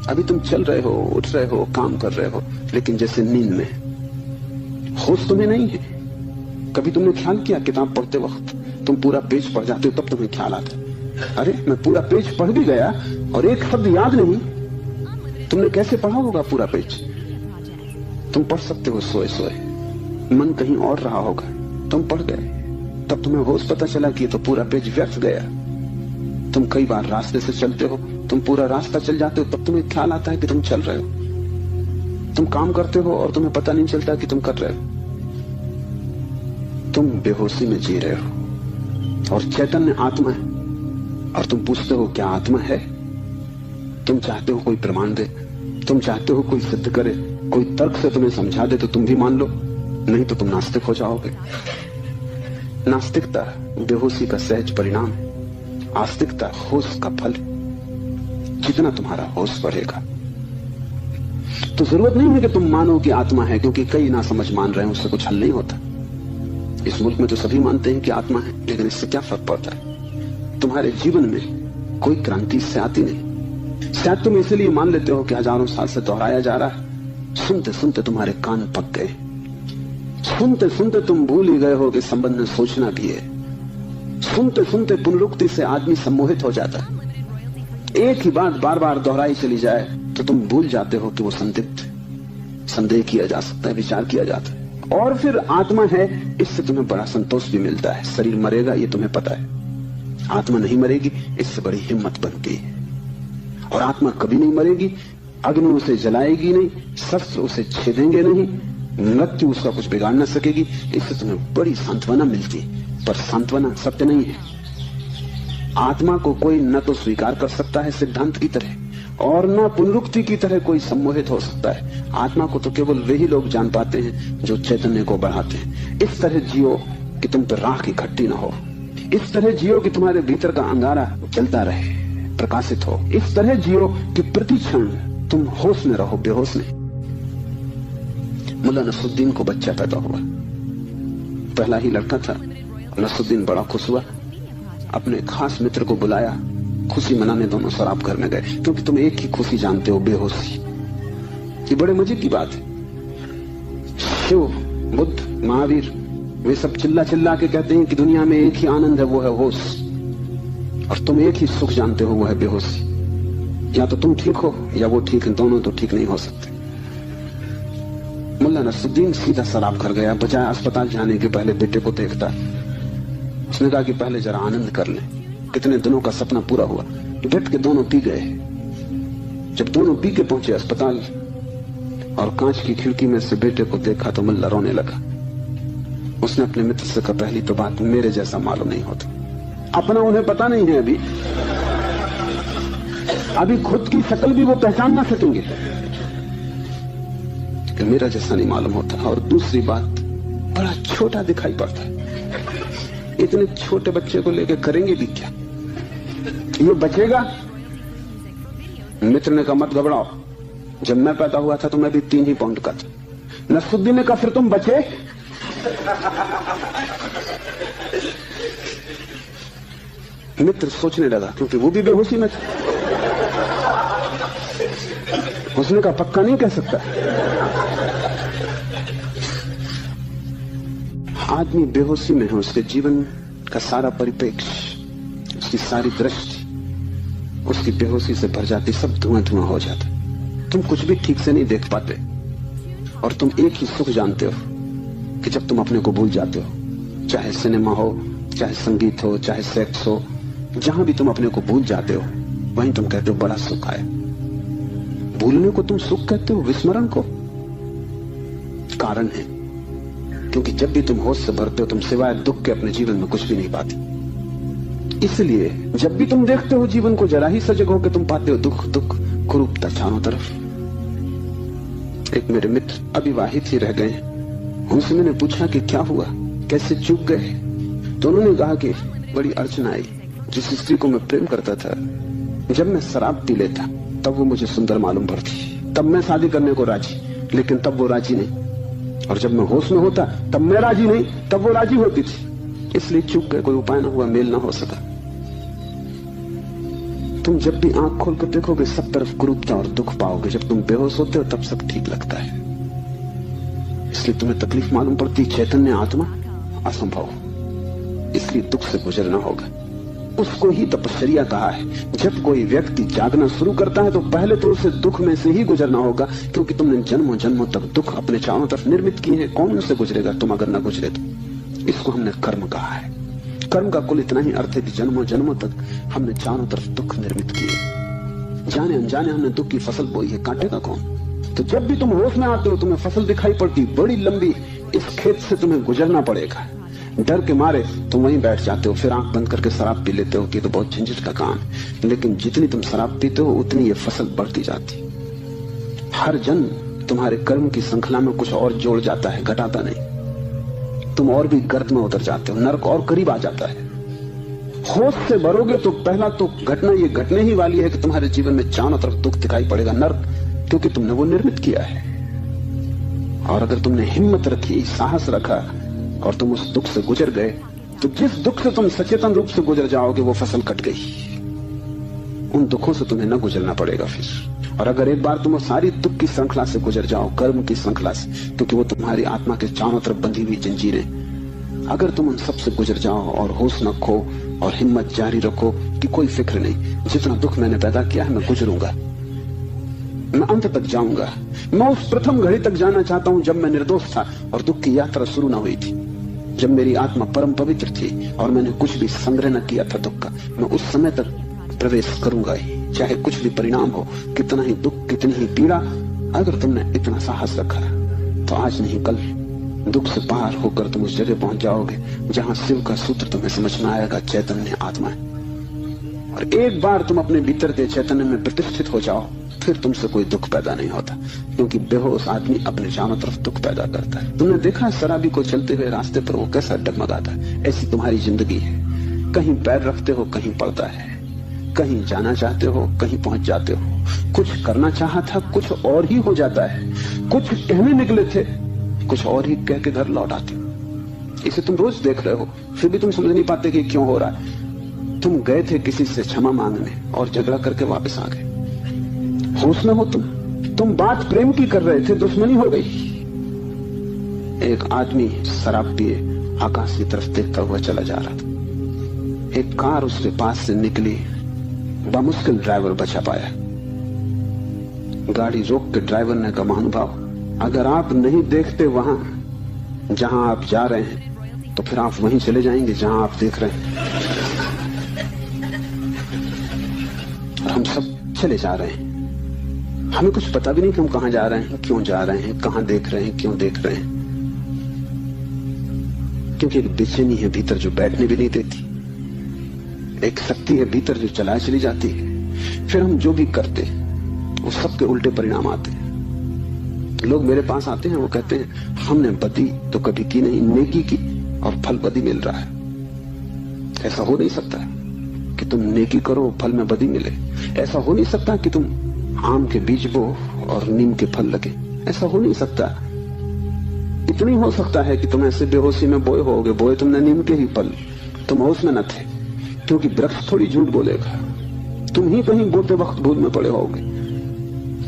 अभी तुम चल रहे हो, उठ रहे हो, काम कर रहे हो, लेकिन जैसे नींद में। होश तुम्हें नहीं है। कभी तुमने ख्याल किया किताब पढ़ते वक्त तुम पूरा पेज पढ़ जाते हो, तब तुम्हें ख्याल आता है अरे मैं पूरा पेज पढ़ भी गया और एक शब्द याद नहीं। तुमने कैसे पढ़ा होगा पूरा पेज? तुम पढ़ सकते हो सोए सोए, मन कहीं और रहा होगा, तुम पढ़ गए, तब तुम्हें होश पता चला कि तो पूरा पेज व्यर्थ गया। तुम कई बार रास्ते से चलते हो, तुम पूरा रास्ता चल जाते हो, तब तुम्हें ख्याल आता है कि तुम चल रहे हो। तुम काम करते हो और तुम्हें पता नहीं चलता कि तुम कर रहे हो। तुम बेहोशी में जी रहे हो और चैतन्य आत्मा है। और तुम पूछते हो क्या आत्मा है? तुम चाहते हो कोई प्रमाण दे, तुम चाहते हो कोई सिद्ध करे, कोई तर्क से तुम्हें समझा दे तो तुम भी मान लो, नहीं तो तुम नास्तिक हो जाओगे। नास्तिकता बेहोशी का सहज परिणाम है, आस्तिकता होश का फल। जितना तुम्हारा होश बढ़ेगा तो जरूरत नहीं है कि तुम मानो कि आत्मा है, क्योंकि कई ना समझ मान रहे हैं, उससे कुछ हल नहीं होता। इस मुल्क में तो सभी मानते हैं कि आत्मा है, लेकिन इससे क्या फर्क पड़ता है? तुम्हारे जीवन में कोई क्रांति इससे आती नहीं। शायद तुम इसलिए मान लेते हो कि हजारों साल से दोहराया जा रहा है। सुनते सुनते तुम्हारे कान पक गए, सुनते सुनते तुम भूल ही गए हो कि संबंध में सोचना भी है। सुनते सुनते पुनरुक्ति से आदमी सम्मोहित हो जाता है। एक ही बात बार बार दोहराई चली जाए तो तुम भूल जाते हो कि वो संदिग्ध, संदेह किया जा सकता है, विचार किया जाता है। और फिर आत्मा है, इससे तुम्हें बड़ा संतोष भी मिलता है। शरीर मरेगा ये तुम्हें पता है, आत्मा नहीं मरेगी, इससे बड़ी हिम्मत बनती है। और आत्मा कभी नहीं मरेगी, अग्नि उसे जलाएगी नहीं, शस्त्र उसे छेदेंगे नहीं, मृत्यु उसका कुछ बिगाड़ न सकेगी। इससे तुम्हें बड़ी सांत्वना मिलती है। पर सांत्वना सत्य नहीं है। आत्मा को कोई न तो स्वीकार कर सकता है सिद्धांत की तरह, और न पुनरुक्ति की तरह कोई सम्मोहित हो सकता है। आत्मा को तो केवल वही लोग जान पाते हैं जो चैतन्य को बढ़ाते हैं। इस तरह जियो कि तुम पर राख इकट्ठी न हो। इस तरह जियो कि तुम्हारे भीतर का अंगारा जलता रहे, प्रकाशित हो। इस तरह जियो कि प्रति क्षण तुम होश में रहो, बेहोश नहीं। मुल्ला नसरुद्दीन को बच्चा पैदा हुआ, पहला ही लड़का था। नसरुद्दीन बड़ा खुश हुआ, अपने खास मित्र को बुलाया, खुशी मनाने दोनों शराब घर में गए। क्योंकि तुम एक ही खुशी जानते हो, बेहोशी। ये बड़े मजे की बात है। शिव, बुद्ध, महावीर, वे सब चिल्ला चिल्ला के कहते हैं कि दुनिया में एक ही आनंद है, वो है होश। और तुम एक ही सुख जानते हो, वो है बेहोशी। या तो तुम ठीक हो या वो ठीक है, दोनों तो ठीक नहीं हो सकते। मुल्ला नसरुद्दीन सीधा शराब घर गया, बजाय अस्पताल जाने के पहले बेटे को देखता। उसने कहा कि पहले जरा आनंद कर लें। कितने दिनों का सपना पूरा हुआ। डट के दोनों पी गए। जब दोनों पी के पहुंचे अस्पताल और कांच की खिड़की में से बेटे को देखा तो मुल्ला रोने लगा। उसने अपने मित्र से कहा, पहली तो बात मेरे जैसा मालूम नहीं होता। अपना उन्हें पता नहीं है, अभी खुद की शक्ल भी वो पहचान ना सकेंगे कि मेरा जैसा नहीं मालूम होता। और दूसरी बात, बड़ा छोटा दिखाई पड़ता है। इतने छोटे बच्चे को लेकर करेंगे भी क्या? ये बचेगा? मित्र ने कहा, मत घबराओ, जब मैं पैदा हुआ था तो मैं भी 3 ही पाउंड का था। नसरुद्दीन ने कहा, फिर तुम बचे? मित्र सोचने लगा, क्योंकि वो भी बेहोशी में था। उसने कहा, पक्का नहीं कह सकता। आदमी बेहोशी में है, उसके जीवन का सारा परिप्रेक्ष्य, उसकी सारी दृष्टि उसकी बेहोशी से भर जाती, सब धुआं धुआं हो जाता। तुम कुछ भी ठीक से नहीं देख पाते। और तुम एक ही सुख जानते हो कि जब तुम अपने को भूल जाते हो, चाहे सिनेमा हो, चाहे संगीत हो, चाहे सेक्स हो, जहां भी तुम अपने को भूल जाते हो वहीं तुम कहते हो बड़ा सुख आया। भूलने को तुम सुख कहते हो, विस्मरण को? कारण है क्योंकि जब भी तुम होश से भरते हो तुम सिवाय दुख के अपने जीवन में कुछ भी नहीं पाते। इसलिए जब भी तुम देखते हो जीवन को, जरा ही सजग होकर तुम पाते हो दुख दुख कुरूपता चारों तरफ। एक मेरे मित्र अविवाहित ही रह गए, उनसे मैंने पूछा कि क्या हुआ, कैसे चूक गए? तो उन्होंने कहा कि बड़ी अड़चन आई। जिस स्त्री को मैं प्रेम करता था, जब मैं शराब पी लेता तब वो मुझे सुंदर मालूम पड़ती, तब मैं शादी करने को राजी, लेकिन तब वो राजी नहीं। और जब मैं होश में होता तब मैं राजी नहीं, तब वो राजी होती थी। इसलिए चूक गए, कोई उपाय ना हुआ, मेल ना हो सका। तुम जब भी आंख खोल कर देखोगे सब तरफ कुरूपता और दुख पाओगे। जब तुम बेहोश होते हो तब सब ठीक लगता है। इसलिए तुम्हें तकलीफ मालूम पड़ती। चैतन्य आत्मा असंभव, इसलिए दुख से गुजरना होगा। उसको ही तपश्चर्या कहा है। जब कोई व्यक्ति जागना शुरू करता है तो पहले तो उसे दुख में से ही गुजरना होगा, क्योंकि तुमने जन्मों जन्मों तक दुख अपने चारों तरफ निर्मित किए हैं। कौन उनसे गुजरेगा तुम अगर न गुजरे तो। इसको हमने कर्म कहा है। कर्म का कुल इतना ही अर्थ है कि जन्मों जन्मों तक हमने चारों तरफ दुख निर्मित किए। जाने अनजाने हमने दुख की फसल बोई है, काटेगा कौन। तो जब भी तुम होश में आते हो तुम्हें फसल दिखाई पड़ती बड़ी लंबी, इस खेत से तुम्हें गुजरना पड़ेगा। डर के मारे तुम वहीं बैठ जाते हो, फिर आंख बंद करके शराब पी लेते हो कि तो बहुत झंझट का काम है। लेकिन जितनी तुम शराब पीते हो उतनी ये फसल बढ़ती जाती। हर जन्म तुम्हारे कर्म की श्रृंखला में कुछ और जोड़ जाता है, घटाता नहीं। तुम और भी गर्त में उतर जाते हो, नरक और करीब आ जाता है। होश से भरोगे तो पहला तो घटना ये घटने ही वाली है कि तुम्हारे जीवन में चारों तरफ दुख दिखाई पड़ेगा, नरक, क्योंकि तुमने वो निर्मित किया है। और अगर तुमने हिम्मत रखी, साहस रखा और तुम उस दुख से गुजर गए, तो जिस दुख से तुम सचेतन रूप से गुजर जाओगे वो फसल कट गई। उन दुखों से तुम्हें न गुजरना पड़ेगा फिर। और अगर एक बार तुम सारी दुख की श्रृंखला से गुजर जाओ, कर्म की श्रृंखला से, क्योंकि वो तुम्हारी आत्मा के चारों तरफ बंधी हुई जंजीरें, अगर तुम उन सब से गुजर जाओ और होश न खो और हिम्मत जारी रखो कि कोई फिक्र नहीं, जितना दुख मैंने पैदा किया है मैं गुजरूंगा, मैं अंत तक जाऊंगा। मैं उस प्रथम घड़ी तक जाना चाहता हूं जब मैं निर्दोष था और दुख की यात्रा शुरू न हुई थी, जब मेरी आत्मा परम पवित्र थी और मैंने कुछ भी संग्रह न किया था दुख का। मैं उस समय तक प्रवेश करूंगा ही, चाहे कुछ भी परिणाम हो, कितना ही दुख, कितनी ही पीड़ा। अगर तुमने इतना साहस रखा तो आज नहीं कल दुख से पार होकर तुम उस जगह पहुंच जाओगे जहां शिव का सूत्र तुम्हें समझ में आएगा, चैतन्य आत्मा है। और एक बार तुम अपने भीतर के चैतन्य में प्रतिष्ठित हो जाओ, फिर तुमसे कोई दुख पैदा नहीं होता, क्योंकि बेहोश आदमी अपने चारों तरफ दुख पैदा करता है। तुमने देखा है शराबी को चलते हुए रास्ते पर वो कैसा डगमगाता है। ऐसी तुम्हारी जिंदगी है। कहीं पैर रखते हो, कहीं पड़ता है। कहीं जाना चाहते हो, कहीं पहुंच जाते हो। कुछ करना चाहा था, कुछ और ही हो जाता है। कुछ कहने निकले थे, कुछ और ही कह के घर लौट आते हो। इसे तुम रोज देख रहे हो, फिर भी तुम समझ नहीं पाते कि क्यों हो रहा है। तुम गए थे किसी से क्षमा मांगने और झगड़ा करके वापस आ गए। होश में हो तुम बात प्रेम की कर रहे थे, दुश्मनी हो गई। एक आदमी शराब पिए आकाश की तरफ देखता हुआ चला जा रहा था। एक कार उसके पास से निकली, बामुश्किल ड्राइवर बचा पाया। गाड़ी रोक के ड्राइवर ने कहा, महानुभाव, अगर आप नहीं देखते वहां जहां आप जा रहे हैं तो फिर आप वहीं चले जाएंगे जहां आप देख रहे हैं। और हम सब चले जा रहे हैं, हमें कुछ पता भी नहीं कि हम कहां जा रहे हैं, क्यों जा रहे हैं, कहां देख रहे हैं, क्यों देख रहे हैं। क्योंकि एक बेचैनी है भीतर जो बैठने भी नहीं देती, एक शक्ति है भीतर जो चलाए चली जाती है। फिर हम जो भी करते वो सबके उल्टे परिणाम आते हैं। लोग मेरे पास आते हैं, वो कहते हैं हमने बदी तो कभी की नहीं, नेकी की और फल बदी मिल रहा है। ऐसा हो नहीं सकता कि तुम नेकी करो फल में बदी मिले। ऐसा हो नहीं सकता कि तुम आम के बीज बो और नीम के फल लगे। ऐसा हो नहीं सकता। इतना ही हो सकता है कि तुम ऐसे बेहोशी में बोए होगे, बोए तुमने नीम के ही फल, तुम होश में न थे, क्योंकि वृक्ष थोड़ी झूठ बोलेगा। तुम ही कहीं बोते वक्त भूल में पड़े होगे।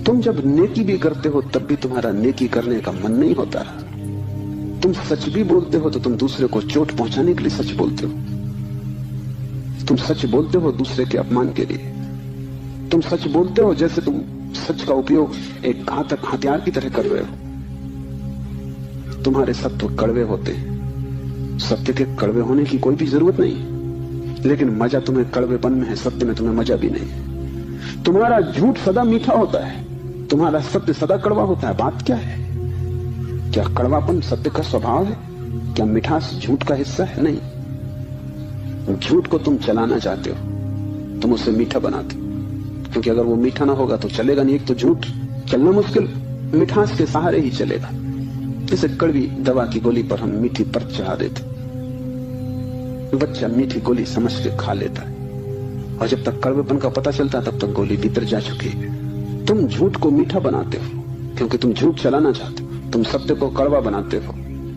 तुम जब नेकी भी करते हो तब भी तुम्हारा नेकी करने का मन नहीं होता। तुम सच भी बोलते हो तो तुम दूसरे को चोट पहुंचाने के लिए सच बोलते हो। तुम सच बोलते हो दूसरे के अपमान के लिए। तुम सच बोलते हो जैसे तुम सच का उपयोग एक घातक हथियार की तरह कर रहे हो। तुम्हारे सत्य कड़वे होते हैं। सत्य के कड़वे होने की कोई भी जरूरत नहीं, लेकिन मजा तुम्हें कड़वेपन में है, सत्य में तुम्हें मजा भी नहीं। तुम्हारा झूठ सदा मीठा होता है, तुम्हारा सत्य सदा कड़वा होता है। बात क्या है? क्या कड़वापन सत्य का स्वभाव है? क्या मिठास झूठ का हिस्सा है? नहीं। झूठ को तुम चलाना चाहते हो, तुम उसे मीठा बनाते हो, क्योंकि अगर वो मीठा ना होगा तो चलेगा नहीं। एक तो झूठ चलना मुश्किल, मिठास के सहारे ही चलेगा। जैसे कड़वी दवा की गोली पर हम मीठी परत चढ़ा देते, बच्चा मीठी गोली समझ के खा लेता है, और जब तक कड़वेपन का पता चलता है तब तक गोली भीतर जा चुकी है। तुम झूठ को मीठा बनाते हो क्योंकि तुम झूठ चलाना चाहते हो। तुम सत्य को कड़वा बनाते हो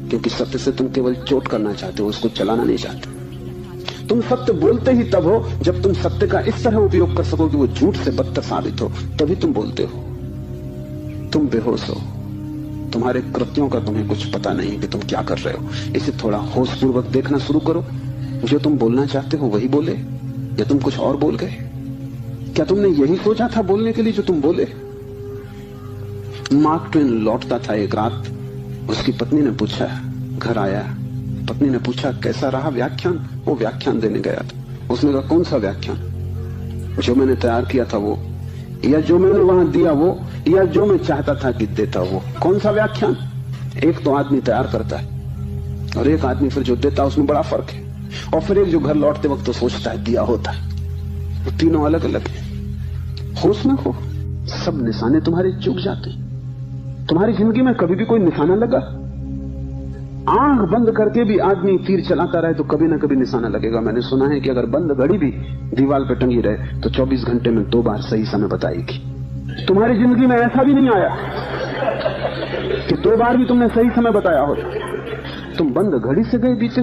क्योंकि सत्य से तुम केवल चोट करना चाहते हो, उसको चलाना नहीं चाहते। तुम सत्य बोलते ही तब हो जब तुम सत्य का इस तरह उपयोग कर सको कि वो झूठ से बदतर साबित हो, तभी तुम बोलते हो। तुम बेहोश हो, तुम्हारे कृत्यों का तुम्हें कुछ पता नहीं कि तुम क्या कर रहे हो। इसे थोड़ा होशपूर्वक देखना शुरू करो। जो तुम बोलना चाहते हो वही बोले, या तुम कुछ और बोल गए? क्या तुमने यही सोचा था बोलने के लिए जो तुम बोले? मार्क ट्वेन लौटता था एक रात, उसकी पत्नी ने पूछा, घर आया, पत्नी ने पूछा कैसा रहा व्याख्यान? वो व्याख्यान देने गया था। उसने कहा कौन सा व्याख्यान? जो मैंने तैयार किया था वो, या जो मैंने वहां दिया वो, या जो मैं चाहता था कि देता वो? कौन सा व्याख्यान? एक तो आदमी तैयार करता है और एक आदमी फिर जो देता है, उसमें बड़ा फर्क है। और फिर एक जो घर लौटते वक्त तो सोचता है दिया होता है। तीनों अलग अलग है। होश में हो, सब निशाने तुम्हारे चूक जाते हैं। तुम्हारी जिंदगी में कभी भी कोई निशाना लगा? आंख बंद करके भी आदमी तीर चलाता रहे तो कभी ना कभी निशाना लगेगा। मैंने सुना है कि अगर बंद घड़ी भी दीवार पर टंगी रहे तो 24 घंटे में 2 बार सही समय बताएगी। तुम्हारी जिंदगी में ऐसा भी नहीं आया कि 2 बार भी तुमने सही समय बताया हो। तुम बंद घड़ी से गए बीते।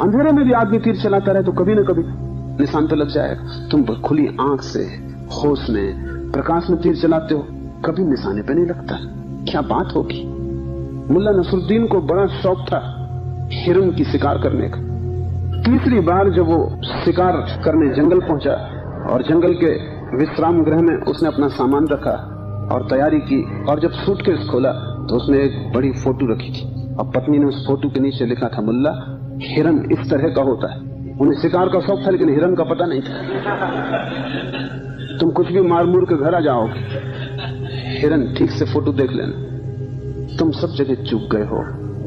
अंधेरे में भी आदमी तीर चलाता रहे तो कभी ना कभी निशान तो लग जाएगा। तुम खुली आंख से होश में प्रकाश में तीर चलाते हो, कभी निशाने पे नहीं लगता। क्या बात होगी? मुल्ला नसरुद्दीन को बड़ा शौक था हिरन की शिकार करने का। तीसरी बार जब वो शिकार करने जंगल पहुंचा और जंगल के विश्राम गृह में उसने अपना सामान रखा और तैयारी की, और जब सूटकेस खोला तो उसने एक बड़ी फोटो रखी थी और पत्नी ने उस फोटो के नीचे लिखा था, मुल्ला हिरन इस तरह का होता है। उन्हें शिकार का शौक था लेकिन हिरन का पता नहीं था। तुम कुछ भी मार मूर के घर आ जाओगे, हिरन ठीक से फोटो देख लेना। तुम सब जगह चूक गए हो,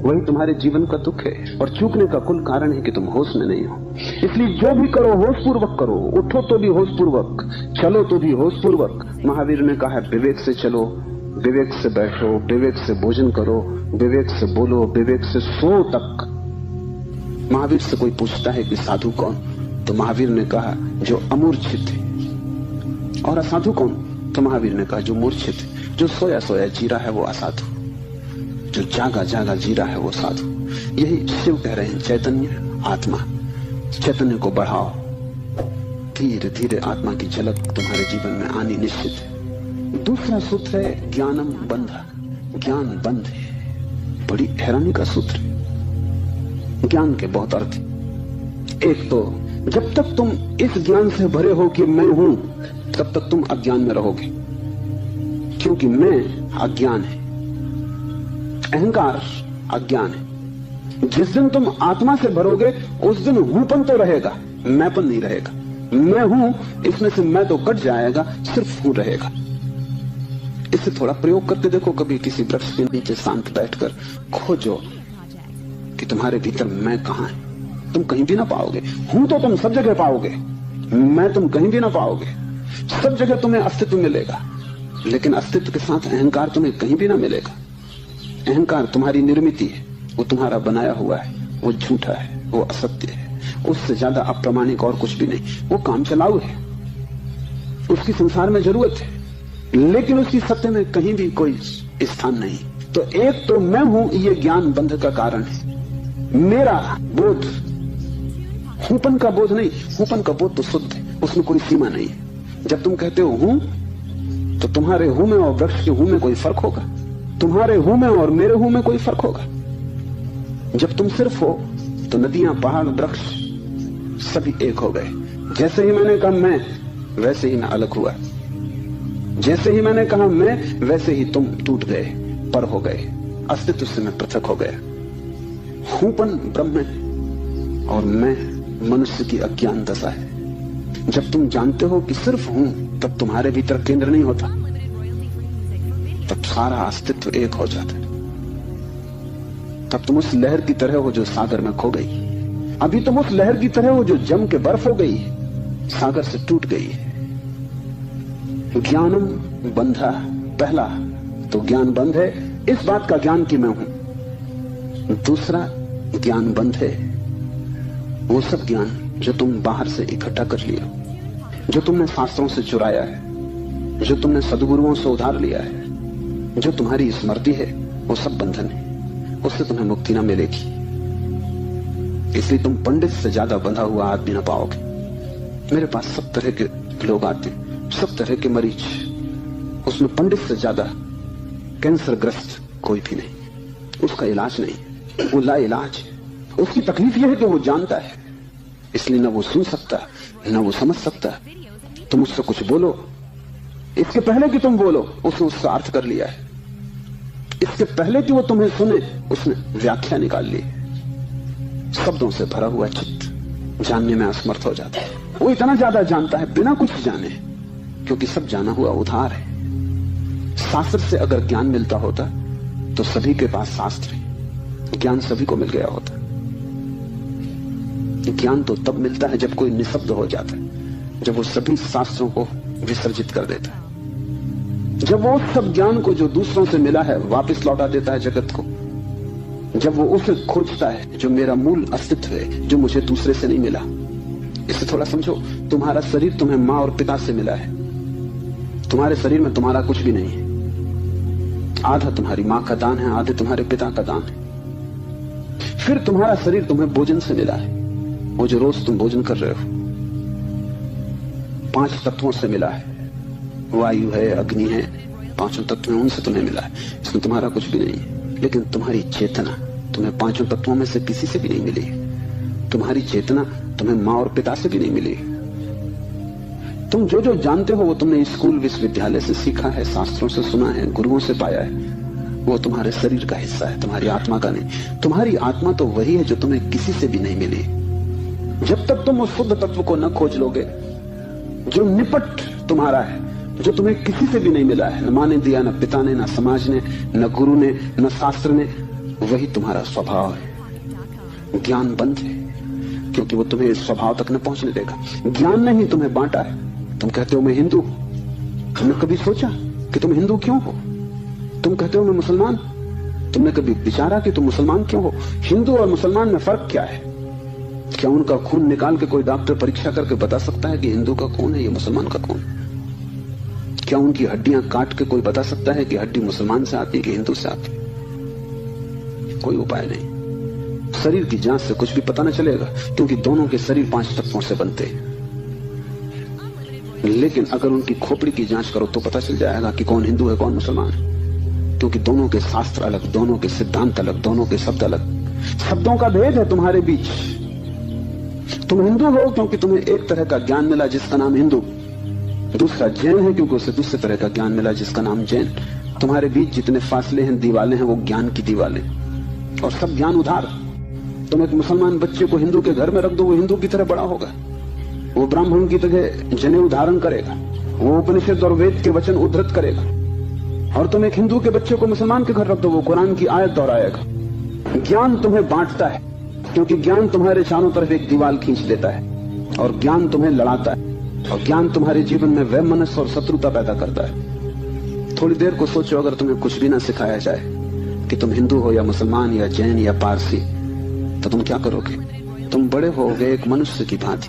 वही तुम्हारे जीवन का दुख है। और चूकने का कुल कारण है कि तुम होश में नहीं हो। इसलिए जो भी करो होशपूर्वक करो। उठो तो भी होशपूर्वक, चलो तो भी होशपूर्वक। महावीर ने कहा है विवेक से चलो, विवेक से बैठो, विवेक से भोजन करो, विवेक से बोलो, विवेक से सो तक। महावीर से कोई पूछता है कि साधु कौन, तो महावीर ने कहा जो अमूर्छित है। और असाधु कौन? तो महावीर ने कहा जो मूर्छित है, जो सोया सोया जी रहा है वो असाधु, जो जागा जागा जी रहा है वो साधु। यही शिव कह रहे हैं, चैतन्य आत्मा, चैतन्य को बढ़ाओ। धीरे धीरे आत्मा की झलक तुम्हारे जीवन में आनी निश्चित है। दूसरा सूत्र है ज्ञानम बंधा, ज्ञान बंध है। बड़ी हैरानी का सूत्र है। ज्ञान के बहुत अर्थ है। एक तो जब तक तुम इस ज्ञान से भरे हो कि मैं हूं, तब तक तुम अज्ञान में रहोगे, क्योंकि मैं अज्ञान है, अहंकार अज्ञान है। जिस दिन तुम आत्मा से भरोगे उस दिन हूंपन तो रहेगा, मैंपन नहीं रहेगा। मैं हूं, इसमें से मैं तो कट जाएगा, सिर्फ हूं रहेगा। इसे थोड़ा प्रयोग करके देखो। कभी किसी वृक्ष के नीचे शांत बैठकर खोजो कि तुम्हारे भीतर मैं कहां है। तुम कहीं भी ना पाओगे। हूं तो तुम सब जगह पाओगे, मैं तुम कहीं भी ना पाओगे। सब जगह तुम्हें अस्तित्व मिलेगा, लेकिन अस्तित्व के साथ अहंकार तुम्हें कहीं भी ना मिलेगा। अहंकार तुम्हारी निर्मित है, वो तुम्हारा बनाया हुआ है, वो झूठा है, वो असत्य है, उससे ज्यादा अप्रामाणिक और कुछ भी नहीं। वो काम चलाऊ है, उसकी संसार में जरूरत है, लेकिन उसकी सत्य में कहीं भी कोई स्थान नहीं। तो एक तो मैं हूं, ये ज्ञान बंध का कारण है। मेरा बोध, हूंपन का बोध नहीं। हूंपन का बोध तो शुद्ध है, उसमें कोई सीमा नहीं है। जब तुम कहते हो हूं, तो तुम्हारे हूं में और वृक्ष के हूं में कोई फर्क होगा? तुम्हारे हूं में और मेरे हूं में कोई फर्क होगा? जब तुम सिर्फ हो तो नदियां, पहाड़, वृक्ष सभी एक हो गए। जैसे ही मैंने कहा मैं, वैसे ही मैं अलग हुआ। जैसे ही मैंने कहा मैं, वैसे ही तुम टूट गए, पर हो गए, अस्तित्व से मैं पृथक हो गया। हूंपन ब्रह्म है और मैं मनुष्य की अज्ञान दशा है। जब तुम जानते हो कि सिर्फ हूं, तब तुम्हारे भीतर केंद्र नहीं होता, तब सारा अस्तित्व एक हो जाता है। तब तुम उस लहर की तरह हो जो सागर में खो गई। अभी तुम उस लहर की तरह हो जो जम के बर्फ हो गई, सागर से टूट गई है। ज्ञानम बंधा, पहला तो ज्ञान बंध है, इस बात का ज्ञान कि मैं हूं। दूसरा ज्ञान बंध है वो सब ज्ञान जो तुम बाहर से इकट्ठा कर लिया, जो तुमने शास्त्रों से चुराया है, जो तुमने सदगुरुओं से उधार लिया है, जो तुम्हारी स्मृति है, वो सब बंधन है। उससे तुम्हें मुक्ति ना मिलेगी। इसलिए तुम पंडित से ज्यादा बंधा हुआ आदमी ना पाओगे। मेरे पास सब तरह के लोग आते हैं, सब तरह के मरीज, उसमें पंडित से ज्यादा कैंसर ग्रस्त कोई भी नहीं। उसका इलाज नहीं, वो ला इलाज है। उसकी तकलीफ यह है कि वो जानता है, इसलिए न वो सुन सकता न वो समझ सकता। तुम उससे कुछ बोलो, इसके पहले कि तुम बोलो उसने उसका अर्थ कर लिया है। इसके पहले कि वो तुम्हें सुने उसने व्याख्या निकाल ली। शब्दों से भरा हुआ चित्त जानने में असमर्थ हो जाता है। वो इतना ज्यादा जानता है बिना कुछ जाने, क्योंकि सब जाना हुआ उधार है। शास्त्र से अगर ज्ञान मिलता होता तो सभी के पास शास्त्र है, ज्ञान सभी को मिल गया होता। ज्ञान तो तब मिलता है जब कोई निशब्द हो जाता है, जब वो सभी शास्त्रों को विसर्जित कर देता है, जब वो उस सब ज्ञान को जो दूसरों से मिला है वापस लौटा देता है जगत को, जब वो उसे खोजता है जो मेरा मूल अस्तित्व है, जो मुझे दूसरे से नहीं मिला। इसे थोड़ा समझो, तुम्हारा शरीर तुम्हें माँ और पिता से मिला है। तुम्हारे शरीर में तुम्हारा कुछ भी नहीं है। आधा तुम्हारी माँ का दान है, आधे तुम्हारे पिता का दान है। फिर तुम्हारा शरीर तुम्हें भोजन से मिला है, वो जो रोज तुम भोजन कर रहे हो। 5 तत्वों से मिला है, वायु है, अग्नि है, 5 तत्व हैं, उनसे तुम्हें मिला है। इसमें तुम्हारा कुछ भी नहीं है। लेकिन तुम्हारी चेतना तुम्हें 5 तत्वों में से किसी से भी नहीं मिली। तुम्हारी चेतना तुम्हें माँ और पिता से भी नहीं मिली। तुम जो जो जानते हो वो तुमने स्कूल विश्वविद्यालय से सीखा है, शास्त्रों से सुना है, गुरुओं से पाया है। वो तुम्हारे शरीर का हिस्सा है, तुम्हारी आत्मा का नहीं। तुम्हारी आत्मा तो वही है जो तुम्हें किसी से भी नहीं मिली। जब तक तुम उस शुद्ध तत्व को न खोज लोगे जो निपट तुम्हारा है, जो तुम्हें किसी से भी नहीं मिला है, न माँ ने दिया, न पिता ने, न समाज ने, न गुरु ने, न शास्त्र ने, वही तुम्हारा स्वभाव है। ज्ञान बंद है क्योंकि वो तुम्हें इस स्वभाव तक न पहुंचने देगा। ज्ञान ने ही तुम्हें बांटा है। तुम कहते हो मैं हिंदू, तुमने कभी सोचा कि तुम हिंदू क्यों हो? तुम कहते हो मैं मुसलमान, तुमने कभी विचारा कि तुम मुसलमान क्यों हो? हिंदू और मुसलमान में फर्क क्या है? क्या उनका खून निकाल के कोई डॉक्टर परीक्षा करके बता सकता है कि हिंदू का खून है या मुसलमान का खून? क्या उनकी हड्डियां काट के कोई बता सकता है कि हड्डी मुसलमान से आती है कि हिंदू से आती? कोई उपाय नहीं। शरीर की जांच से कुछ भी पता न चलेगा, क्योंकि दोनों के शरीर 5 तत्वों से बनते हैं। लेकिन अगर उनकी खोपड़ी की जांच करो तो पता चल जाएगा कि कौन हिंदू है कौन मुसलमान है, क्योंकि दोनों के शास्त्र अलग, दोनों के सिद्धांत अलग, दोनों के शब्द अलग। शब्दों का भेद है तुम्हारे बीच। तुम हिंदू हो क्योंकि तुम्हें एक तरह का ज्ञान मिला जिसका नाम हिंदू, दूसरा जैन है क्योंकि उसे दूसरे तरह का ज्ञान मिला जिसका नाम जैन। तुम्हारे बीच जितने फासले हैं, दीवालें हैं, वो ज्ञान की दीवालें, और सब ज्ञान उधार। तुम एक मुसलमान बच्चे को हिंदू के घर में रख दो, वो हिंदू की तरह बड़ा होगा, वो ब्राह्मण की तरह जनेऊ धारण करेगा, वो उपनिषद और वेद के वचन उद्धृत करेगा। और तुम एक हिंदू के बच्चे को मुसलमान के घर रख दो, वो कुरान की आयत दोहराएगा। ज्ञान तुम्हें बांटता है क्योंकि ज्ञान तुम्हारे चारों तरफ एक दीवार खींच देता है, और ज्ञान तुम्हें लड़ाता है, और ज्ञान तुम्हारे जीवन में वैमनस्य और शत्रुता पैदा करता है। थोड़ी देर को सोचो, अगर तुम्हें कुछ भी ना सिखाया जाए कि तुम हिंदू हो या मुसलमान या जैन या पारसी, तो तुम क्या करोगे? तुम बड़े होगे एक मनुष्य की भांति,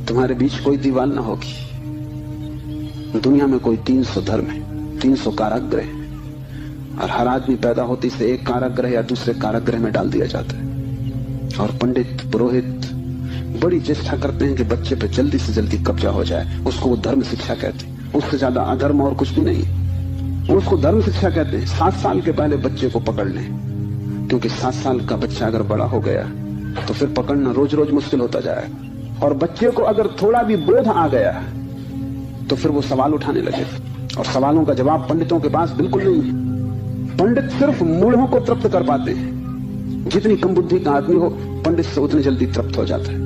तुम्हारे बीच कोई दीवार ना होगी। दुनिया में कोई 300 धर्म है, 300 कारागृह, और हर आदमी पैदा होते से एक कारागृह या दूसरे कारागृह में डाल दिया जाता है। और पंडित पुरोहित बड़ी चेष्टा करते हैं कि बच्चे पे जल्दी से जल्दी कब्जा हो जाए। उसको वो धर्म शिक्षा कहते हैं, उससे ज्यादा अधर्म और कुछ भी नहीं। वो उसको धर्म शिक्षा कहते हैं। 7 साल के पहले बच्चे को पकड़ लें, क्योंकि 7 साल का बच्चा अगर बड़ा हो गया तो फिर पकड़ना रोज रोज मुश्किल होता जाएगा। और बच्चे को अगर थोड़ा भी बोध आ गया तो फिर वो सवाल उठाने लगे, और सवालों का जवाब पंडितों के पास बिल्कुल नहीं है। पंडित सिर्फ मूढ़ों को तृप्त कर पाते हैं। जितनी कम बुद्धि का आदमी हो, पंडित से उतनी जल्दी तृप्त हो जाता है।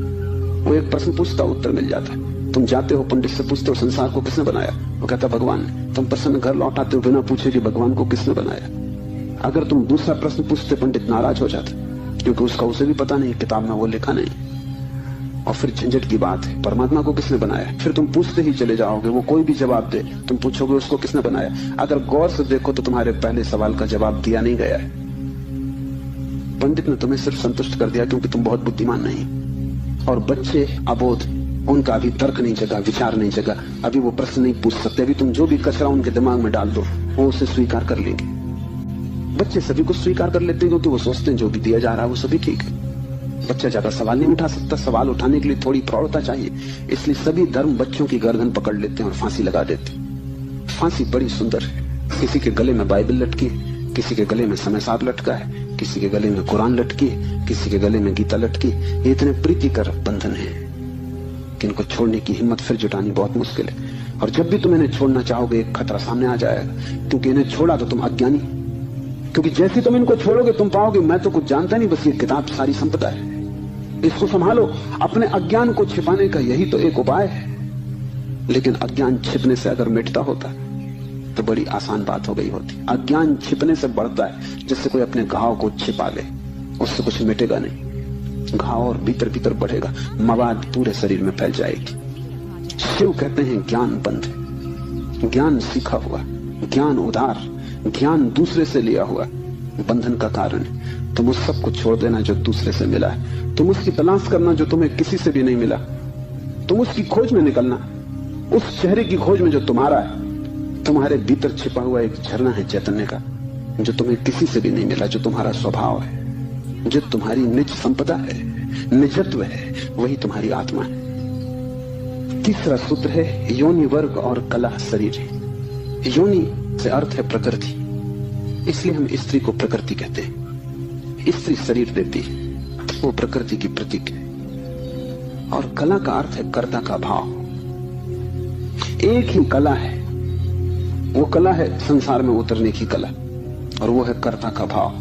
वो एक प्रश्न पूछता, उत्तर मिल जाता है। तुम जाते हो पंडित से पूछते हो संसार को किसने बनाया, वो कहता भगवान ने। तुम प्रश्न घर लौटाते हो बिना पूछे कि भगवान को किसने बनाया। अगर तुम दूसरा प्रश्न पूछते, पंडित नाराज हो जाता, क्योंकि उसका उसे भी पता नहीं, किताब में वो लिखा नहीं। और फिर झंझट की बात है, परमात्मा को किसने बनाया। फिर तुम पूछते ही चले जाओगे, वो कोई भी जवाब दे, तुम पूछोगे उसको किसने बनाया। अगर गौर से देखो तो तुम्हारे पहले सवाल का जवाब दिया नहीं गया है। पंडित ने तुम्हें सिर्फ संतुष्ट कर दिया क्योंकि तुम बहुत बुद्धिमान नहीं। और बच्चे अबोध, उनका अभी तर्क नहीं जगा, विचार नहीं जगा, अभी वो प्रश्न नहीं पूछ सकते। अभी तुम जो भी कचरा उनके दिमाग में डाल दो, वो उसे स्वीकार कर लेंगे। बच्चे सभी को स्वीकार कर लेते हैं क्योंकि वो सोचते हैं जो भी दिया जा रहा है वो सभी ठीक है। बच्चा ज्यादा सवाल नहीं उठा सकता, सवाल उठाने के लिए थोड़ी प्रौढ़ता चाहिए, इसलिए सभी धर्म बच्चों की गर्दन पकड़ लेते हैं और फांसी लगा देते हैं। फांसी बड़ी सुंदर है, किसी के गले में बाइबल लटकी, किसी के गले में समय लटका है, किसी के गले में कुरान लटकी, किसी के गले में गीता लटकी। ये इतने प्रीतिकर बंधन है कि इनको छोड़ने की हिम्मत फिर जुटानी बहुत मुश्किल है। और जब भी तुम इन्हें छोड़ना चाहोगे एक खतरा सामने आ जाएगा, क्योंकि इन्हें छोड़ा तो तुम अज्ञानी, क्योंकि जैसे तुम इनको छोड़ोगे तुम पाओगे मैं तो कुछ जानता नहीं, बस ये किताब सारी संपदा है, इसको संभालो। अपने अज्ञान को छिपाने का यही तो एक उपाय है। लेकिन अज्ञान छिपने से अगर मिटता होता तो बड़ी आसान बात हो गई होती। अज्ञान छिपने से बढ़ता है, जैसे कोई अपने घाव को छिपा ले, उससे कुछ मिटेगा नहीं, घाव और भीतर भीतर बढ़ेगा, मवाद पूरे शरीर में फैल जाएगी। शिव कहते हैं ज्ञान बंध, ज्ञान सीखा हुआ, ज्ञान उधार, ज्ञान दूसरे से लिया हुआ बंधन का कारण है। तुम उस सब को छोड़ देना जो दूसरे से मिला है, तुम उसकी तलाश करना जो तुम्हें किसी से भी नहीं मिला, तुम उसकी खोज में निकलना, उस चेहरे की खोज में जो तुम्हारा है। तुम्हारे भीतर छिपा हुआ एक झरना है चैतन्य का, जो तुम्हें किसी से भी नहीं मिला, जो तुम्हारा स्वभाव है, जो तुम्हारी निज संपदा है, निजत्व है, वही तुम्हारी आत्मा है। तीसरा सूत्र है योनि वर्ग और कला शरीर। योनि से अर्थ है प्रकृति, इसलिए हम स्त्री को प्रकृति कहते हैं। स्त्री शरीर देती है, वो प्रकृति की प्रतीक है। और कला का अर्थ है कर्ता का भाव। एक ही कला है, वो कला है संसार में उतरने की कला, और वो है कर्ता का भाव।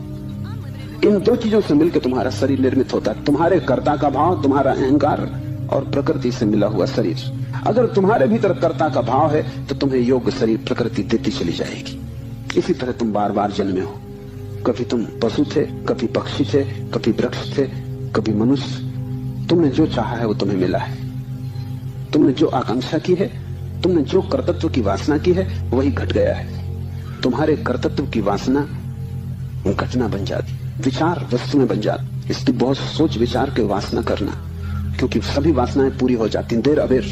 इन दो चीजों से मिलकर तुम्हारा शरीर निर्मित होता है। तुम्हारे कर्ता का भाव, तुम्हारा अहंकार, और प्रकृति से मिला हुआ शरीर। अगर तुम्हारे भीतर कर्ता का भाव है तो तुम्हें योग्य शरीर प्रकृति देती चली जाएगी। इसी तरह तुम बार बार जन्मे हो। कभी तुम पशु थे, कभी पक्षी थे, कभी वृक्ष थे, कभी मनुष्य। तुमने जो चाहा है वो तुम्हें मिला है। तुमने जो आकांक्षा की है, तुमने जो कर्तृत्व की वासना की है, वही घट गया है। तुम्हारे कर्तृत्व की वासना घटना बन जाती, विचार वस्तु में बन जाती। इसलिए बहुत सोच विचार के वासना करना, क्योंकि सभी वासनाएं पूरी हो जाती देर अबेर।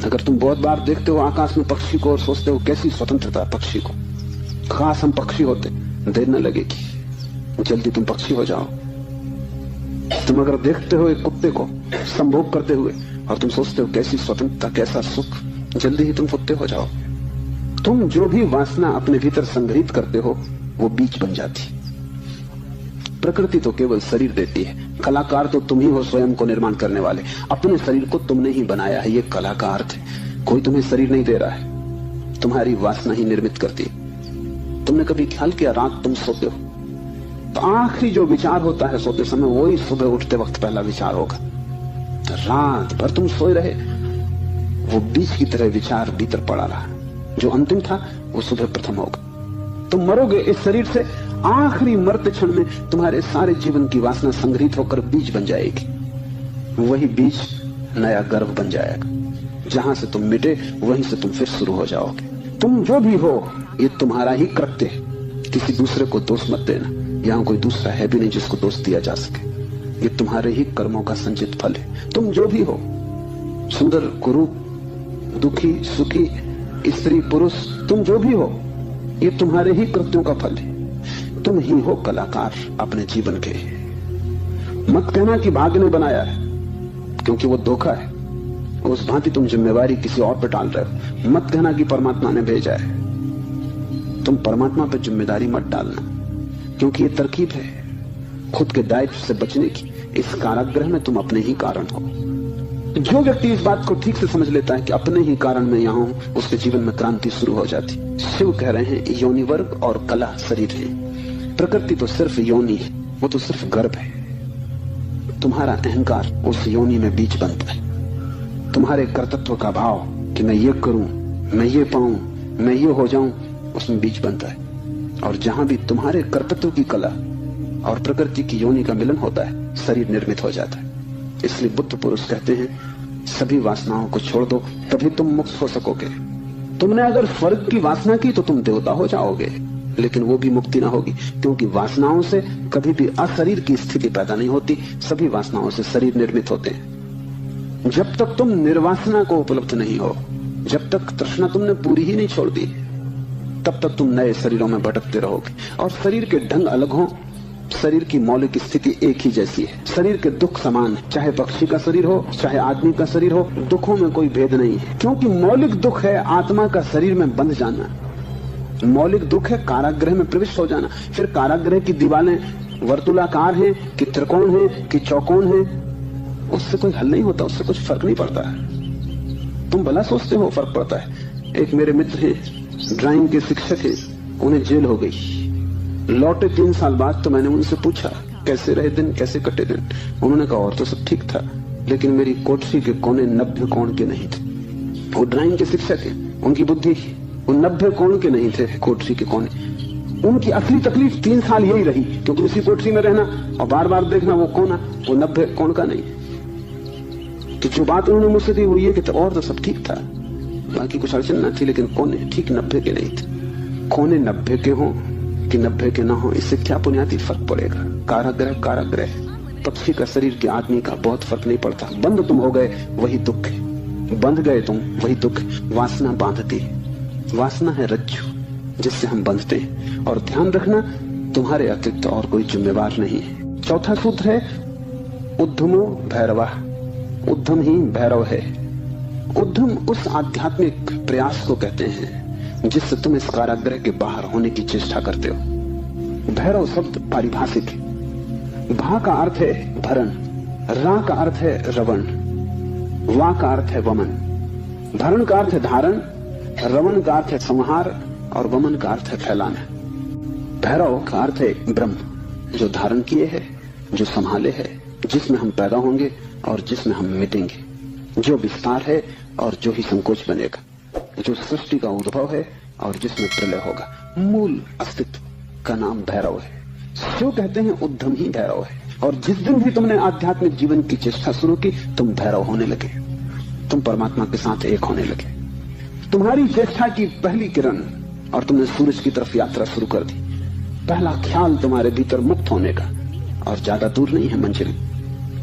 अगर तुम बहुत बार देखते हो आकाश में पक्षी को और सोचते हो कैसी स्वतंत्रता पक्षी को, खास हम पक्षी होते, देर न लगेगी, जल्दी तुम पक्षी हो जाओ। तुम अगर देखते हो एक कुत्ते को संभोग करते हुए और तुम सोचते हो कैसी स्वतंत्रता, कैसा सुख, जल्दी ही तुम कुत्ते हो जाओ। तुम जो भी वासना अपने भीतर संग्रहित करते हो वो बीज बन जाती। प्रकृति तो केवल शरीर देती है, कलाकार तो तुम ही हो, स्वयं को निर्माण करने वाले। अपने शरीर को तुमने ही बनाया है, ये कला का अर्थ है। कोई तुम्हें शरीर नहीं दे रहा है, तुम्हारी वासना ही निर्मित करती है। तुमने कभी ख्याल किया रात तुम सोते हो तो आखिरी जो विचार होता है सोते समय, वही सुबह उठते वक्त पहला विचार होगा। रात भर तुम सोए रहे, वो बीज की तरह विचार भीतर पड़ा रहा, जो अंतिम था वो सुबह प्रथम होगा। तुम मरोगे इस शरीर से, आखिरी मरते क्षण में तुम्हारे सारे जीवन की वासना संग्रहित होकर बीज बन जाएगी। वही बीज नया गर्भ बन जाएगा। जहां से तुम मिटे वहीं से तुम फिर शुरू हो जाओगे। तुम जो भी हो ये तुम्हारा ही कृत्य है, किसी दूसरे को दोष मत देना। यहाँ कोई दूसरा है भी नहीं जिसको दोष दिया जा सके। ये तुम्हारे ही कर्मों का संचित फल है। तुम जो भी हो, सुंदर कुरूप, दुखी सुखी, स्त्री पुरुष, तुम जो भी हो, ये तुम्हारे ही कृत्यों का फल है। तुम ही हो कलाकार अपने जीवन के। मत कहना कि भाग्य ने बनाया है, क्योंकि वो धोखा है। उस भांति तुम जिम्मेवारी किसी और पर डाल रहे हो। मत कहना कि परमात्मा ने भेजा है। तुम परमात्मा पर जिम्मेदारी मत डालना, क्योंकि ये तरकीब है खुद के दायित्व से बचने की। इस कारागृह में तुम अपने ही कारण हो। जो व्यक्ति इस बात को ठीक से समझ लेता है कि अपने ही कारण में यहां हूं, उसके जीवन में क्रांति शुरू हो जाती। शिव कह रहे हैं योनि वर्ग और कला शरीर है। प्रकृति तो सिर्फ योनि है, वो तो सिर्फ गर्भ है। तुम्हारा अहंकार उस योनि में बीज बनता है। तुम्हारे कर्तृत्व का भाव कि मैं ये करूं, मैं ये पाऊं, मैं ये हो जाऊं, उसमें बीज बनता है। और जहां भी तुम्हारे कर्तृत्व की कला और प्रकृति की योनि का मिलन होता है, शरीर निर्मित हो जाता है। इसलिए बुद्ध पुरुष कहते हैं सभी वासनाओं को छोड़ दो, तभी तुम मुक्त हो सकोगे। तुमने अगर स्वर्ग की वासना की तो तुम देवता हो जाओगे, लेकिन वो भी मुक्ति ना होगी, क्योंकि वासनाओं से कभी भी अशरीर की स्थिति पैदा नहीं होती। सभी वासनाओं से शरीर निर्मित होते हैं। जब तक तुम निर्वासना को उपलब्ध नहीं हो, जब तक तृष्णा तुमने पूरी ही नहीं छोड़ दी, तब तक तुम नए शरीरों में भटकते रहोगे। और शरीर के ढंग अलग हो शरीर की मौलिक स्थिति एक ही जैसी है। शरीर के दुख समान है, चाहे पक्षी का शरीर हो चाहे आदमी का शरीर हो, दुखों में कोई भेद नहीं है। क्योंकि मौलिक दुख है आत्मा का शरीर में बंध जाना। मौलिक दुख है कारागृह में प्रविष्ट हो जाना। फिर कारागृह की दीवारें वर्तुलाकार हैं कि त्रिकोण हैं कि चौकोन हैं, उससे कोई हल नहीं होता, उससे कुछ फर्क नहीं पड़ता है। तुम भला सोचते हो फर्क पड़ता है। एक मेरे मित्र हैं, ड्राइंग के शिक्षक हैं, उन्हें जेल हो गई। लौटे 3 साल बाद तो मैंने उनसे पूछा कैसे रहे दिन, कैसे कटे दिन। उन्होंने कहा और तो सब ठीक था, लेकिन मेरी कोठरी के कोने 90 कोण के नहीं थे। वो ड्राइंग के शिक्षक है, उनकी बुद्धि वो 90 कोण के नहीं थे कोठरी के कोने। उनकी असली तकलीफ 3 साल यही रही, क्योंकि उसी कोठरी में रहना और बार बार देखना वो कोना, वो 90 कोण का नहीं। तो जो बात उन्होंने मुझसे दी वो ये कि और तो सब ठीक था, बाकी कुछ अड़चन न थी, लेकिन कोने ठीक 90 के नहीं थे। कोने 90 के हों कि 90 के ना हो, इससे क्या बुनियादी फर्क पड़ेगा। कारागृह कारागृह, पक्षी का शरीर के आदमी का बहुत फर्क नहीं पड़ता। बंद तुम हो गए वही दुख है, बंध गए तुम वही दुख। वासना बांधती है, वासना है रज्जु जिससे हम बंधते हैं। और ध्यान रखना तुम्हारे अतिरिक्त और कोई जिम्मेवार नहीं है। चौथा सूत्र है उद्धमो भैरवा, उद्धम ही भैरव है। उद्धम उस आध्यात्मिक प्रयास को कहते हैं जिससे तुम इस कारागृह के बाहर होने की चेष्टा करते हो। भैरव शब्द पारिभाषिक है। भा का अर्थ है भरण, रा का अर्थ है रवण, वा का अर्थ है वमन। भरण का अर्थ है धारण, रवण का अर्थ है संहार और वमन का अर्थ है फैलाना। भैरव का अर्थ है ब्रह्म, जो धारण किए है, जो संभाले है, जिसमें हम पैदा होंगे और जिसमें हम मिटेंगे, जो विस्तार है और जो ही संकोच बनेगा, जो सृष्टि का उद्भव है और जिसमें प्रलय होगा। मूल अस्तित्व का नाम भैरव है। जो कहते हैं उद्धम ही भैरव है। और जिस दिन भी तुमने आध्यात्मिक जीवन की चेष्टा शुरू की, तुम भैरव होने लगे, तुम परमात्मा के साथ एक होने लगे। तुम्हारी चेष्टा की पहली किरण और तुमने सूरज की तरफ यात्रा शुरू कर दी। पहला ख्याल तुम्हारे भीतर मुक्त होने का, और ज्यादा दूर नहीं है मंजिल,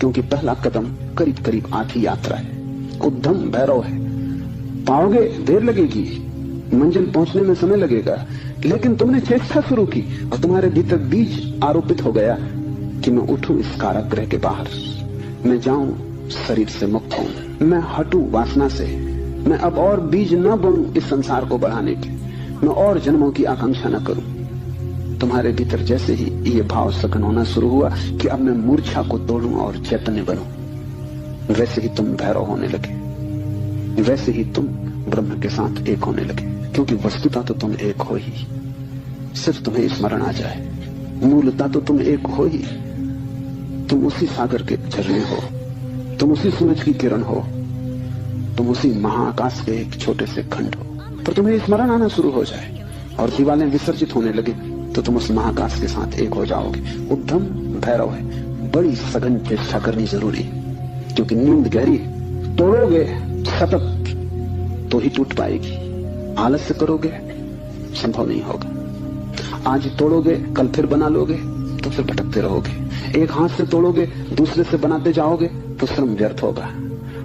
क्योंकि पहला कदम करीब करीब आधी यात्रा है। उद्धम भैरव है। पाओगे देर लगेगी, मंजिल पहुंचने में समय लगेगा, लेकिन तुमने चेष्टा शुरू की और तुम्हारे भीतर बीज आरोपित हो गया कि मैं उठूं इस कारागृह के बाहर, मैं जाऊं शरीर से मुक्त हूं, मैं हटूं वासना से, मैं अब और बीज न बोऊं इस संसार को बढ़ाने के, मैं और जन्मों की आकांक्षा न करूं। तुम्हारे भीतर जैसे ही ये भाव सघन होना शुरू हुआ कि अब मैं मूर्छा को तोड़ूं और चैतन्य बनूं, वैसे ही तुम भैरव होने लगे, वैसे ही तुम ब्रह्म के साथ एक होने लगे। क्योंकि वस्तुता तो तुम एक हो ही, सिर्फ तुम्हें स्मरण आ जाए। मूलता तो तुम एक हो ही, तुम उसी सागर के झरने हो, तुम उसी सूरज की किरण हो, तुम उसी महाआकाश के एक छोटे से खंड हो। पर तुम्हें स्मरण आना शुरू हो जाए और दीवारें विसर्जित होने लगे तो तुम उस महाकाश के साथ एक हो जाओगे। उद्धम भैरव है। बड़ी सघन चेष्टा करनी जरूरी है, क्योंकि नींद गहरी। तोड़ोगे सतत तो ही टूट पाएगी, आलस्य करोगे संभव नहीं होगा। आज तोड़ोगे कल फिर बना लोगे तो फिर भटकते रहोगे। एक हाथ से तोड़ोगे दूसरे से बनाते जाओगे तो श्रम व्यर्थ होगा।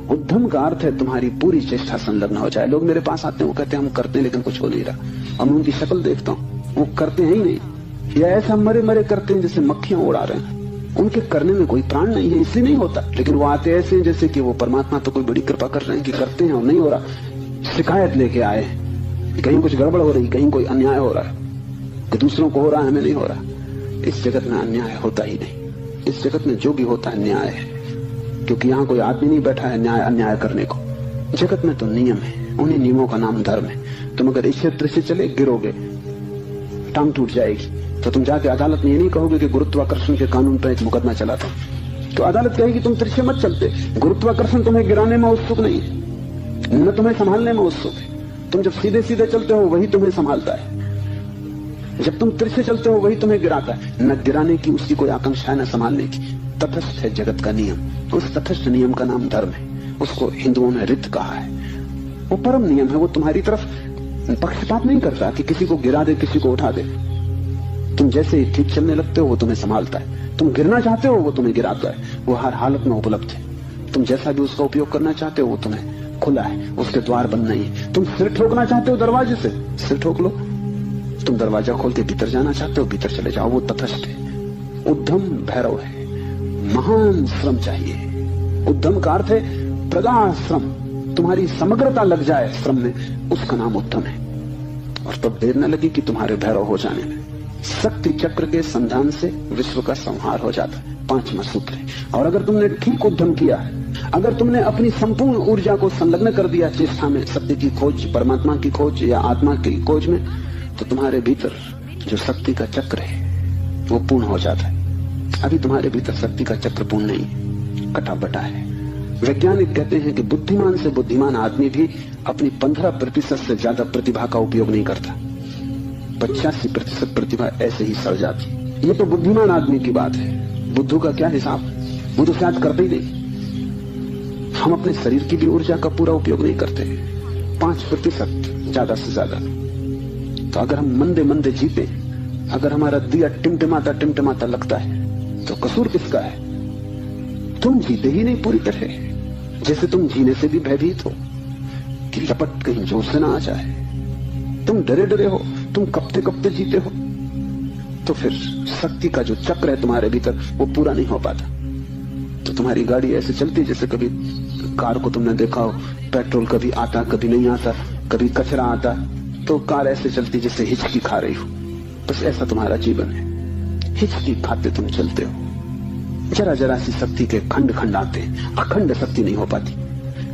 उद्यम का अर्थ है तुम्हारी पूरी चेष्टा संलग्न हो जाए। लोग मेरे पास आते हैं, वो कहते हैं हम करते हैं लेकिन कुछ हो नहीं रहा। और मैं उनकी शक्ल देखता हूँ, वो करते हैं ही नहीं, या ऐसा मरे मरे करते हैं जैसे मक्खियां उड़ा रहे हैं। उनके करने में कोई प्राण नहीं है, इसलिए नहीं होता। लेकिन वो आते ऐसे हैं जैसे कि वो परमात्मा तो कोई बड़ी कृपा कर रहे हैं कि करते हैं और नहीं हो रहा। शिकायत लेके आए, कहीं कुछ गड़बड़ हो रही, कहीं कोई अन्याय हो रहा है, कि दूसरों को हो रहा है हमें नहीं हो रहा। इस जगत में अन्याय होता ही नहीं। इस जगत में जो भी होता है न्याय है, क्योंकि यहाँ कोई आदमी नहीं बैठा है न्याय अन्याय करने को। जगत में तो नियम है, उन्हीं नियमों का नाम धर्म है। तुम अगर इस क्षेत्र से चले गिरोगे, टांग टूट जाएगी, तो तुम जाके अदालत में ये नहीं कहोगे कि गुरुत्वाकर्षण के कानून पर एक मुकदमा चलाता। तो अदालत कहेगी तुम तिरछे मत चलते, गुरुत्वाकर्षण तुम्हें गिराने में उत्सुक नहीं है, न तुम्हें संभालने में उत्सुक है। तुम जब सीधे सीधे चलते हो वही तुम्हें संभालता है, जब तुम तिरछे चलते हो वही तुम्हें गिराता है। न गिराने की उसकी कोई आकांक्षा है, न संभालने की। तटस्थ है जगत का नियम, उस तटस्थ नियम का नाम धर्म है। उसको हिंदुओं ने रित कहा है। वो परम नियम है, वो तुम्हारी तरफ पक्षपात नहीं करता कि किसी को गिरा दे किसी को उठा दे। तुम जैसे ही ठीक चलने लगते हो वो तुम्हें संभालता है, तुम गिरना चाहते हो वो तुम्हें गिराता है। वो हर हालत में उपलब्ध है। तुम जैसा भी उसका उपयोग करना चाहते हो वो तुम्हें खुला है, उसके द्वार बंद नहीं है। तुम सिर ठोकना चाहते हो दरवाजे से, सिर ठोक लो। तुम दरवाजा खोल के भीतर जाना चाहते हो, भीतर चले जाओ, वो तटस्थ है। उद्यम भैरव है, महान श्रम चाहिए। उद्यम का अर्थ है प्रगाढ़ श्रम, तुम्हारी समग्रता लग जाए श्रम में, उसका नाम उद्यम है। और तब देर न लगी कि तुम्हारे भैरव हो जाने में। शक्ति चक्र के संधान से विश्व का संहार हो जाता है, 5वां सूत्र है। और अगर तुमने ठीक उद्यम किया है, अगर तुमने अपनी संपूर्ण ऊर्जा को संलग्न कर दिया चेष्टा में, सत्य की खोज, परमात्मा की खोज या आत्मा की खोज में, तो तुम्हारे भीतर जो शक्ति का चक्र है वो पूर्ण हो जाता है। अभी तुम्हारे भीतर शक्ति का चक्र पूर्ण नहीं, कटा बटा है। वैज्ञानिक कहते हैं कि बुद्धिमान से बुद्धिमान आदमी भी अपनी 15% से ज्यादा प्रतिभा का उपयोग नहीं करता। 85% प्रतिभा ऐसे ही सड़ जाती। ये तो बुद्धिमान आदमी की बात है। बुद्धू का क्या हिसाब, वो तो शायद करते ही नहीं। हम अपने शरीर की भी ऊर्जा का पूरा उपयोग नहीं करते, 5% ज्यादा से ज्यादा। तो अगर हम मंदे मंदे जीते, अगर हमारा दिया टिमटिमाता लगता है, तो कसूर किसका है? तुम जीते ही नहीं पूरी तरह, जैसे तुम जीने से भी भयभीत हो कि लपट कहीं जोर से ना आ जाए। तुम डरे डरे हो, तुम कपते कपते जीते हो, तो फिर शक्ति का जो चक्र है तुम्हारे भीतर वो पूरा नहीं हो पाता। तो तुम्हारी गाड़ी ऐसे चलती जैसे कभी कार को तुमने देखा हो, पेट्रोल कभी आता कभी नहीं आता, कभी कचरा आता, तो कार ऐसे चलती जैसे हिचकी खा रही हो। बस ऐसा तुम्हारा जीवन है, हिचकी खाते तुम चलते हो। जरा जरा सी शक्ति के खंड खंड आते हैं, अखंड शक्ति नहीं हो पाती।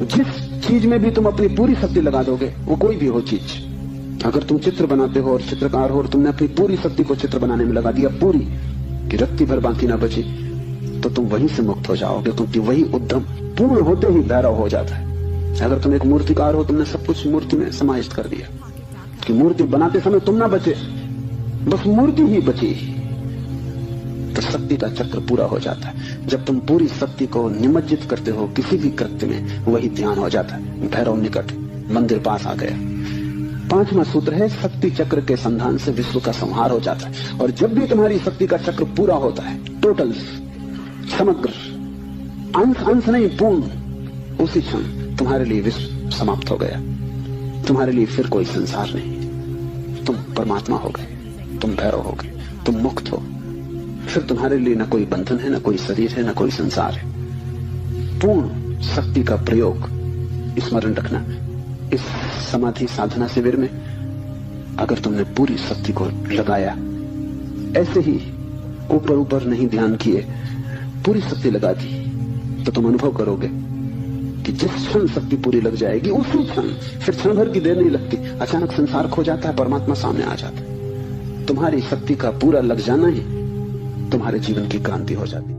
जिस चीज में भी तुम अपनी पूरी शक्ति लगा दोगे, वो कोई भी हो चीज, अगर तुम चित्र बनाते हो और चित्रकार हो और तुमने अपनी पूरी शक्ति को चित्र बनाने में लगा दिया, पूरी कि रत्ती भर बाकी ना बची, तो तुम वहीं से मुक्त हो जाओगे, क्योंकि वही उद्यम पूर्ण होते ही भैरव हो जाता है। अगर तुम एक मूर्तिकार हो, तुमने सब कुछ मूर्ति में समाहित कर दिया कि मूर्ति बनाते समय तुम ना बचे, बस मूर्ति ही बची, तो शक्ति का चक्र पूरा हो जाता है। जब तुम पूरी शक्ति को निमज्जित करते हो किसी भी कृत्य में, वही ध्यान हो जाता है। भैरव निकट, मंदिर पास आ गया। 5वां सूत्र है शक्ति चक्र के संधान से विश्व का संहार हो जाता है। और जब भी तुम्हारी शक्ति का चक्र पूरा होता है, टोटल, समग्र, अंश अंश नहीं पूर्ण, उसी क्षण तुम्हारे लिए विश्व समाप्त हो गया। तुम्हारे लिए फिर कोई संसार नहीं, तुम परमात्मा हो गए, तुम भैरव हो गए, तुम मुक्त हो। फिर तुम्हारे लिए न कोई बंधन है, न कोई शरीर है, न कोई संसार है। पूर्ण शक्ति का प्रयोग स्मरण रखना। इस समाधि साधना शिविर में अगर तुमने पूरी शक्ति को लगाया, ऐसे ही ऊपर ऊपर नहीं ध्यान किए, पूरी शक्ति लगा दी, तो तुम अनुभव करोगे कि जिस क्षण शक्ति पूरी लग जाएगी, उसी क्षण, फिर क्षण भर की देर नहीं लगती, अचानक संसार खो जाता है, परमात्मा सामने आ जाता है। तुम्हारी शक्ति का पूरा लग जाना ही तुम्हारे जीवन की क्रांति हो जाती।